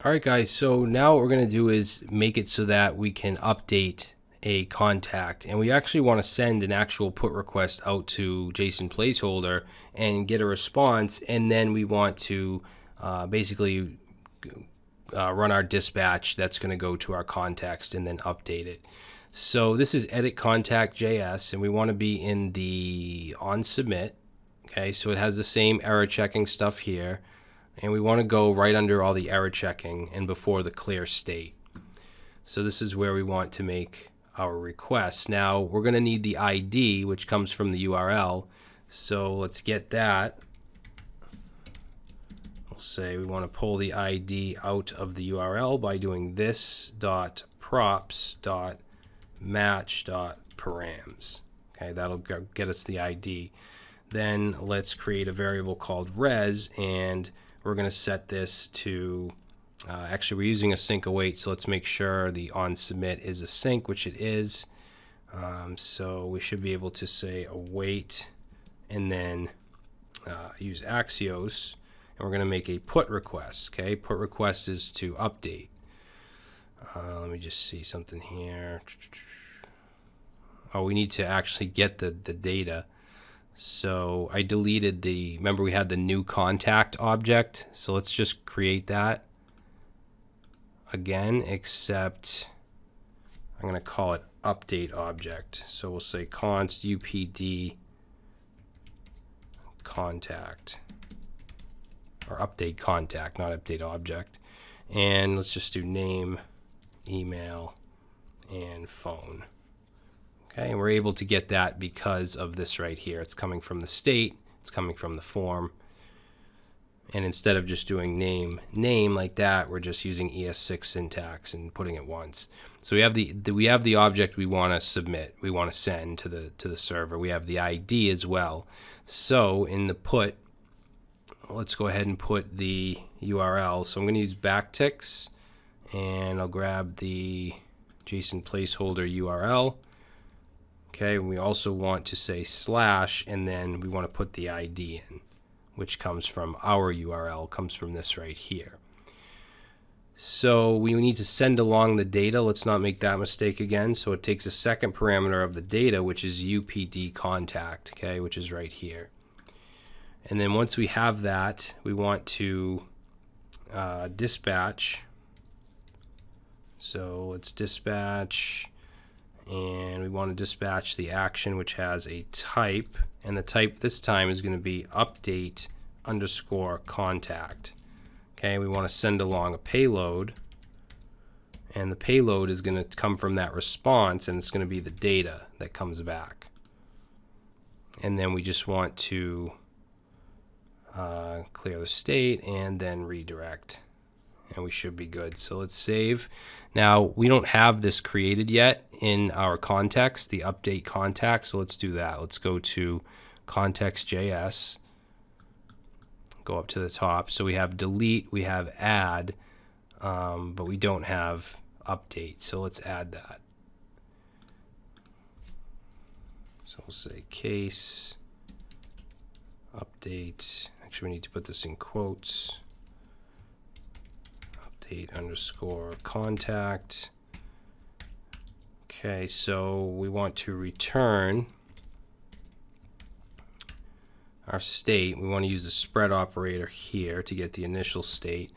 All right, guys, so now what we're going to do is make it so that we can update a contact, and we actually want to send an actual put request out to JSON placeholder and get a response, and then we want to basically run our dispatch that's going to go to our context and then update it. So this is edit contact.js, and we want to be in the on submit. Okay, so it has the same error checking stuff here, and we want to go right under all the error checking and before the clear state. So this is where we want to make our request. Now we're going to need the ID, which comes from the URL. So let's get that. We'll say we want to pull the ID out of the URL by doing this.props.match.params. Okay, that'll get us the ID. Then let's create a variable called res, and we're going to set this to, actually we're using async await, so let's make sure the on submit is async, which it is. So we should be able to say await and then use Axios, and we're going to make a put request. Okay, put request is to update. Let me just see something here. Oh, we need to actually get the data. So I deleted remember we had the new contact object, so let's just create that again, except I'm going to call it update object. So we'll say const upd contact, or update contact, not update object. And let's just do name, email, and phone. Okay, and we're able to get that because of this right here. It's coming from the state, it's coming from the form. And instead of just doing name like that, we're just using ES6 syntax and putting it once. So we have the object we want to submit, we want to send to the server. We have the ID as well. So in the put, let's go ahead and put the URL. So I'm going to use backticks, and I'll grab the JSON placeholder URL. Okay, and we also want to say slash, and then we want to put the ID in, which comes from our URL, comes from this right here. So we need to send along the data. Let's not make that mistake again. So it takes a second parameter of the data, which is upd contact, okay, which is right here. And then once we have that, we want to dispatch. So let's dispatch, and we want to dispatch the action, which has a type, and the type this time is going to be update underscore contact. Okay, we want to send along a payload, and the payload is going to come from that response, and it's going to be the data that comes back. And then we just want to clear the state and then redirect, and we should be good. So let's save. Now we don't have this created yet in our context, the update contact, so let's do that. Let's go to context.js, go up to the top. So we have delete, we have add, but we don't have update, so let's add that. So we'll say case update. Actually, we need to put this in quotes. Update underscore contact. Okay, so we want to return our state. We want to use the spread operator here to get the initial state.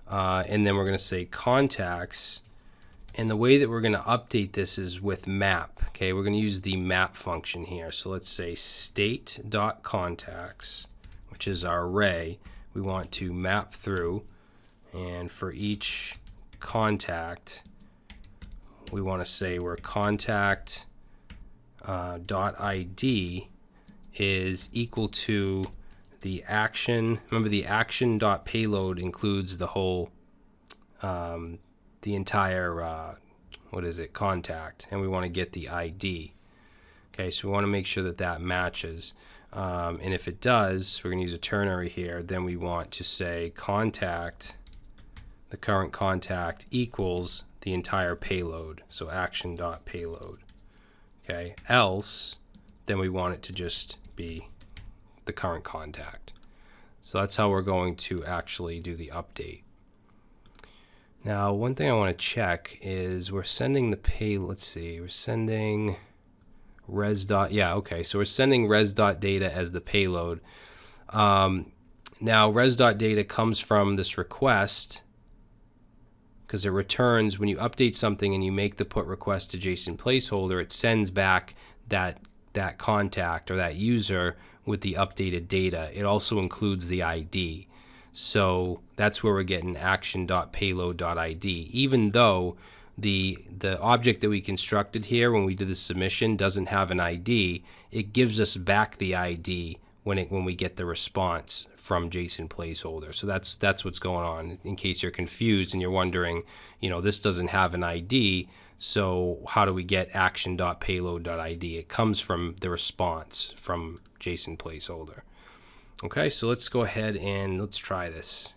And then we're going to say contacts. And the way that we're going to update this is with map. Okay, we're going to use the map function here. So let's say state.contacts, which is our array. We want to map through, and for each contact, we want to say where contact dot ID is equal to the action. Remember, the action dot payload includes the whole, the entire, contact, and we want to get the ID. Okay, so we want to make sure that that matches. And if it does, we're going to use a ternary here. Then we want to say contact, the current contact equals the entire payload, so action.payload. Okay, else, then we want it to just be the current contact. So that's how we're going to actually do the update. Now, one thing I want to check is we're sending the pay. Let's see, we're sending res dot. Yeah, okay. So we're sending res dot data as the payload. Now, res dot data comes from this request because it returns when you update something and you make the put request to JSON placeholder. It sends back that contact or that user with the updated data. It also includes the ID. So that's where we're getting action.payload.id. Even though the object that we constructed here when we did the submission doesn't have an ID, it gives us back the ID when we get the response from JSON placeholder. So that's what's going on, in case you're confused and you're wondering, this doesn't have an ID, so how do we get action.payload.id? It comes from the response from JSON placeholder. Okay, so let's go ahead and let's try this.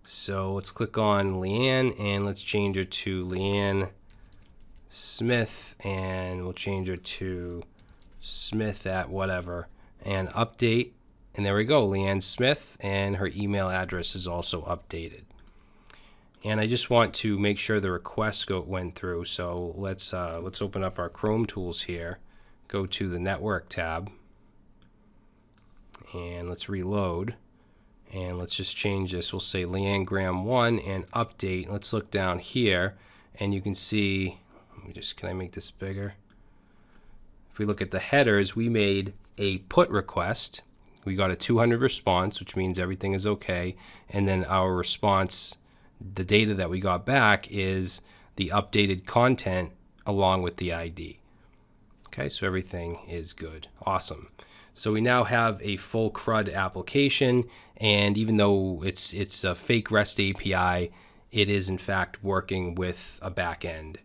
So let's click on Leanne and let's change her to Leanne Smith, and we'll change her to Smith at whatever, and update. And there we go, Leanne Smith, and her email address is also updated. And I just want to make sure the request went through. So let's open up our Chrome tools here, go to the network tab, and let's reload. And let's just change this. We'll say Leanne Graham 1 and update. Let's look down here, and you can see. Can I make this bigger? If we look at the headers, we made a put request. We got a 200 response, which means everything is okay. And then our response, the data that we got back is the updated content along with the ID. Okay, so everything is good. Awesome. So we now have a full CRUD application, and even though it's a fake REST API, it is in fact working with a backend.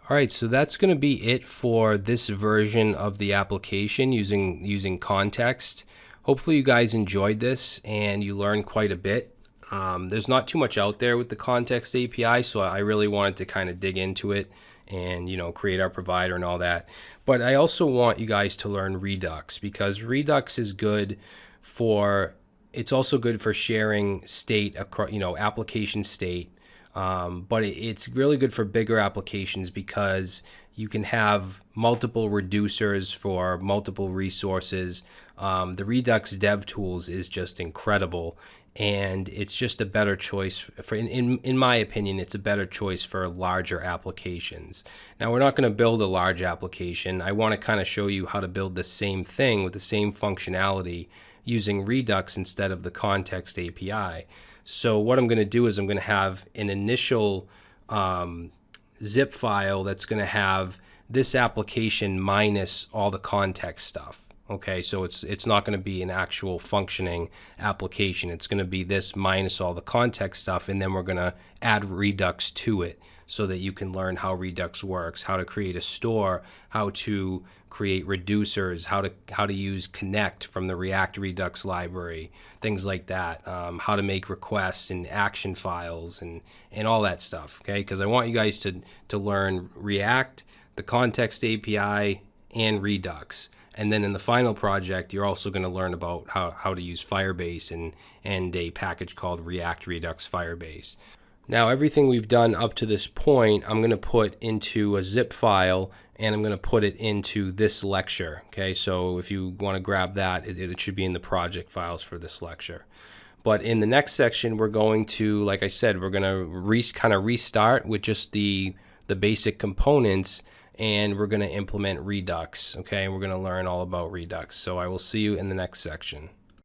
All right, so that's going to be it for this version of the application using context. Hopefully you guys enjoyed this and you learned quite a bit. There's not too much out there with the context API, so I really wanted to kind of dig into it and create our provider and all that. But I also want you guys to learn Redux, because Redux is good for, it's also good for sharing state across, application state. But it's really good for bigger applications because you can have multiple reducers for multiple resources. The Redux Dev Tools is just incredible, and it's just a better choice for, in my opinion, it's a better choice for larger applications. Now, we're not going to build a large application. I want to kind of show you how to build the same thing with the same functionality using Redux instead of the context API. So what I'm going to do is I'm going to have an initial zip file that's going to have this application minus all the context stuff. Okay, so it's not going to be an actual functioning application. It's going to be this minus all the context stuff, and then we're going to add Redux to it so that you can learn how Redux works, how to create a store, how to create reducers, how to use Connect from the React Redux library, things like that, how to make requests and action files and all that stuff, okay? Because I want you guys to learn React, the context API, and Redux. And then in the final project, you're also going to learn about how to use Firebase and a package called React Redux Firebase. Now, everything we've done up to this point, I'm going to put into a zip file, and I'm going to put it into this lecture. Okay, so if you want to grab that, it should be in the project files for this lecture. But in the next section, we're going to, like I said, we're going to kind of restart with just the basic components, and we're going to implement Redux, okay? And we're going to learn all about Redux. So I will see you in the next section.